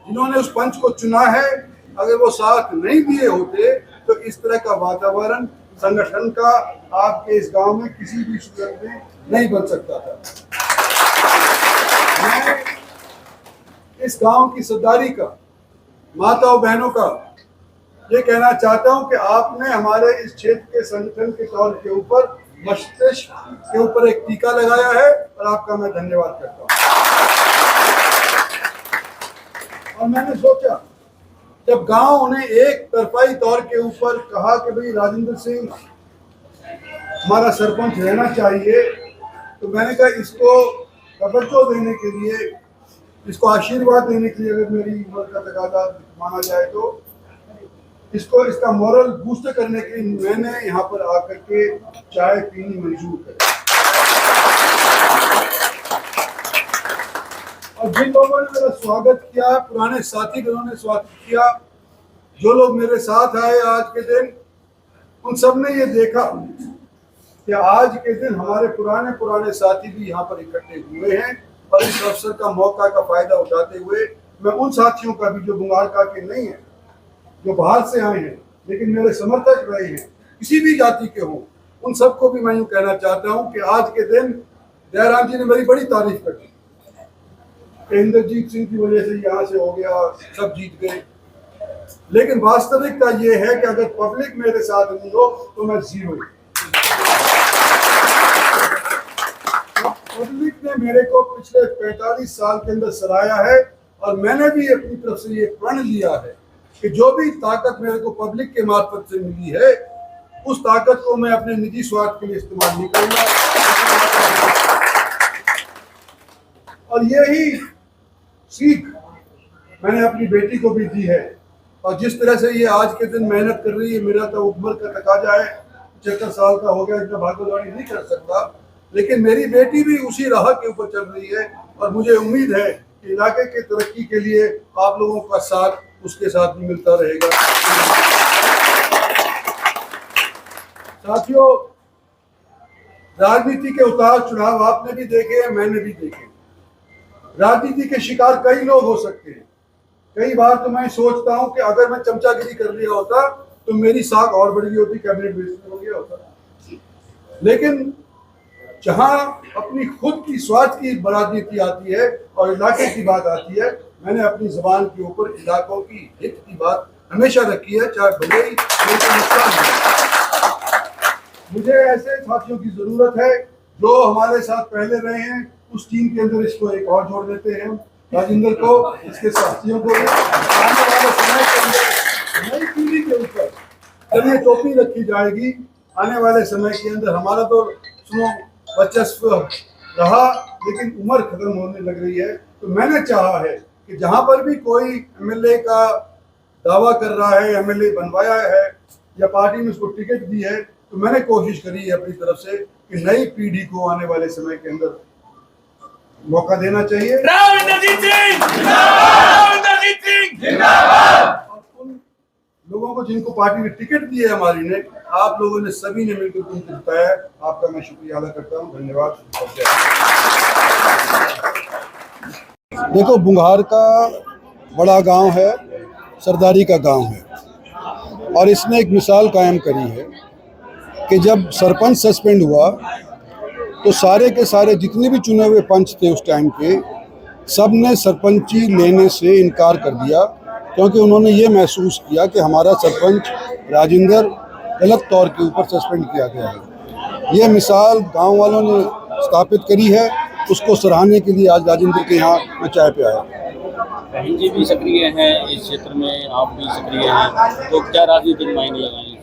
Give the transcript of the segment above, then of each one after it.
जिन्होंने उस पंच को चुना है, अगर वो साथ नहीं दिए होते तो इस तरह का वातावरण संगठन का आपके इस गांव में किसी भी सूरत में नहीं बन सकता था। मैं इस गांव की सरदारी का, माताओं बहनों का ये कहना चाहता हूं कि आपने हमारे इस क्षेत्र के संगठन के तौर के ऊपर मस्तिष्क के ऊपर एक टीका लगाया है और आपका मैं धन्यवाद करता हूं। और मैंने सोचा जब गांव ने एक तरफाई तौर के ऊपर कहा कि भाई राजेंद्र सिंह हमारा सरपंच रहना चाहिए, तो मैंने कहा इसको तवज्जो देने के लिए, इसको आशीर्वाद देने के लिए, अगर मेरी उम्र का तकाजा माना जाए तो इसको इसका मोरल बूस्ट करने के लिए मैंने यहाँ पर आकर के चाय पीनी मंजूर करी। और जिन लोगों ने मेरा स्वागत किया, पुराने साथी जिन्होंने स्वागत किया, जो लोग मेरे साथ आए आज के दिन, उन सब ने ये देखा कि आज के दिन हमारे पुराने साथी भी यहाँ पर इकट्ठे हुए हैं। और इस अवसर का, मौका का फायदा उठाते हुए मैं उन साथियों का भी जो बुंगारका के नहीं है, जो बाहर से आए हैं लेकिन मेरे समर्थक रहे हैं, किसी भी जाति के हों, उन सबको भी मैं यूँ कहना चाहता हूँ कि आज के दिन जयराम जी ने मेरी बड़ी तारीफ कर दी। इंद्रजीत सिंह की वजह से यहाँ से हो गया, सब जीत गए, लेकिन वास्तविकता ये है कि अगर पब्लिक मेरे साथ नहीं हो तो मैं जीरो हूँ। पब्लिक ने मेरे को पिछले 45 साल के अंदर सराहा है और मैंने भी अपनी तरफ से ये प्रण लिया है कि जो भी ताकत मेरे को पब्लिक के मार्फत से मिली है, उस ताकत को मैं अपने निजी स्वार्थ के लिए इस्तेमाल नहीं करूंगा। और यही सीख मैंने अपनी बेटी को भी दी है। और जिस तरह से ये आज के दिन मेहनत कर रही है, मेरा तो उम्र का तकाजा है, 75 साल का हो गया, इतना भागदौड़ी नहीं कर सकता, लेकिन मेरी बेटी भी उसी राह के ऊपर चल रही है। और मुझे उम्मीद है कि इलाके के तरक्की के लिए आप लोगों का साथ उसके साथ भी मिलता रहेगा। साथियों, राजनीति के उतार चढ़ाव आपने भी देखे हैं, मैंने भी देखे। राजनीति के शिकार कई लोग हो सकते हैं। कई बार तो मैं सोचता हूं कि अगर मैं चमचागिरी कर लिया होता तो मेरी साख और बढ़ गई होती, कैबिनेट मिनिस्टर हो गया होता। लेकिन जहां अपनी खुद की स्वार्थ की राजनीति आती है और इलाके की बात आती है, मैंने अपनी जबान के ऊपर इलाकों की हित की बात हमेशा रखी है, चाहे भले ही नुकसान हो। मुझे ऐसे साथियों की जरूरत है जो हमारे साथ पहले रहे हैं। उस टीम के अंदर इसको एक और जोड़ देते हैं, राजेंद्र को, इसके साथियों को। आने वाले समय के अंदर नई पीढ़ी के ऊपर जब ये टोपी रखी जाएगी, आने वाले समय के अंदर हमारा तो सुनो वर्चस्व रहा, लेकिन उम्र खत्म होने लग रही है। तो मैंने चाहा है कि जहां पर भी कोई एमएलए का दावा कर रहा है, एमएलए बनवाया है या पार्टी ने उसको टिकट दी है, तो मैंने कोशिश करी है अपनी तरफ से कि नई पीढ़ी को आने वाले समय के अंदर मौका देना चाहिए। उन लोगों को जिनको पार्टी ने टिकट दी है हमारी ने, आप लोगों ने सभी ने मिलकर उनको जिताया, आपका मैं शुक्रिया अदा करता हूँ। धन्यवाद। देखो, बुंगार का बड़ा गांव है, सरदारी का गांव है, और इसने एक मिसाल कायम करी है कि जब सरपंच सस्पेंड हुआ तो सारे के सारे जितने भी चुने हुए पंच थे उस टाइम के, सब ने सरपंची लेने से इनकार कर दिया, क्योंकि उन्होंने ये महसूस किया कि हमारा सरपंच राजेंद्र गलत तौर के ऊपर सस्पेंड किया गया है। ये मिसाल गांव वालों ने स्थापित करी है, उसको सराहने के लिए आज राजेंद्र के यहाँ मैं चाय पे आया। बहन जी भी सक्रिय हैं इस क्षेत्र में, आप भी सक्रिय हैं, तो क्या राजनीतिक मायने लगाएंगे?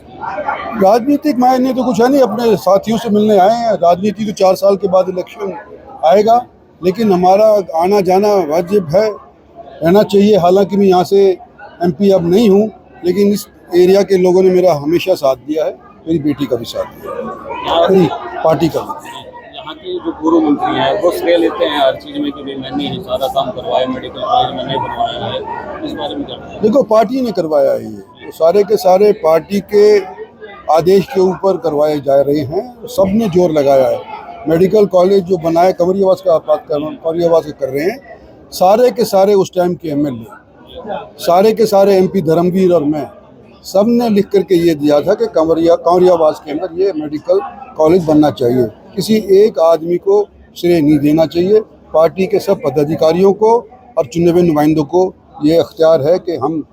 राजनीतिक मायने तो कुछ है नहीं, अपने साथियों से मिलने आए हैं। राजनीति तो 4 साल के बाद इलेक्शन आएगा, लेकिन हमारा आना जाना वाजिब है, रहना चाहिए। हालांकि मैं यहाँ से एमपी अब नहीं हूँ, लेकिन इस एरिया के लोगों ने मेरा हमेशा साथ दिया है, मेरी बेटी का भी साथ दिया है, मेरी पार्टी का भी। यहाँ के जो पूर्व मंत्री हैं वो श्रेय लेते हैं हर चीज़ में कि भाई मैंने ही सारा काम करवाया, मेडिकल कॉलेज मैंने बनवाया है, इस बारे में क्या? देखो, पार्टी ने करवाया है, ये सारे के सारे पार्टी के आदेश के ऊपर करवाए जा रहे हैं, सब ने जोर लगाया है। मेडिकल कॉलेज जो बनाया कंवरियावास का बात कर रहे हैं, कर रहे हैं सारे के सारे उस टाइम के एमएलए, सारे के सारे MP धर्मवीर और मैं सब ने लिख करके ये दिया था कि कंवरियावास के अंदर ये मेडिकल कॉलेज बनना चाहिए। किसी एक आदमी को श्रेय नहीं देना चाहिए, पार्टी के सब पदाधिकारियों को और चुने हुए नुमाइंदों को ये अख्तियार है कि हम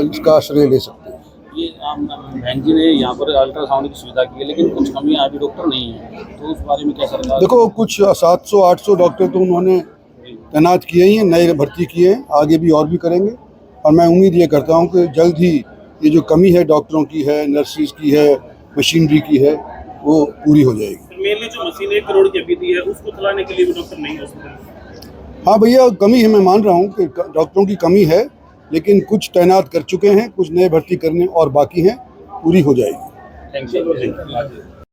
इसका श्रेय ले सकते हैं। ये बहन जी ने यहाँ पर अल्ट्रासाउंड की सुविधा की है, लेकिन कुछ कमियाँ अभी डॉक्टर नहीं है, तो उस बारे में क्या सरकार? देखो, कुछ 700-800 डॉक्टर तो उन्होंने तैनात किए ही हैं, नए भर्ती किए हैं, आगे भी और भी करेंगे। और मैं उम्मीद ये करता हूँ कि जल्द ही ये जो कमी है डॉक्टरों की है, नर्सिस की है, मशीनरी की है, वो पूरी हो जाएगी। मेनली जो मशीन 1 करोड़ की अभी दी है उसको चलाने के लिए भी डॉक्टर नहीं हो सकते। हाँ भैया, कमी है, मैं मान रहा हूँ कि डॉक्टरों की कमी है, लेकिन कुछ तैनात कर चुके हैं, कुछ नए भर्ती करने और बाकी हैं, पूरी हो जाएगी। Thank you.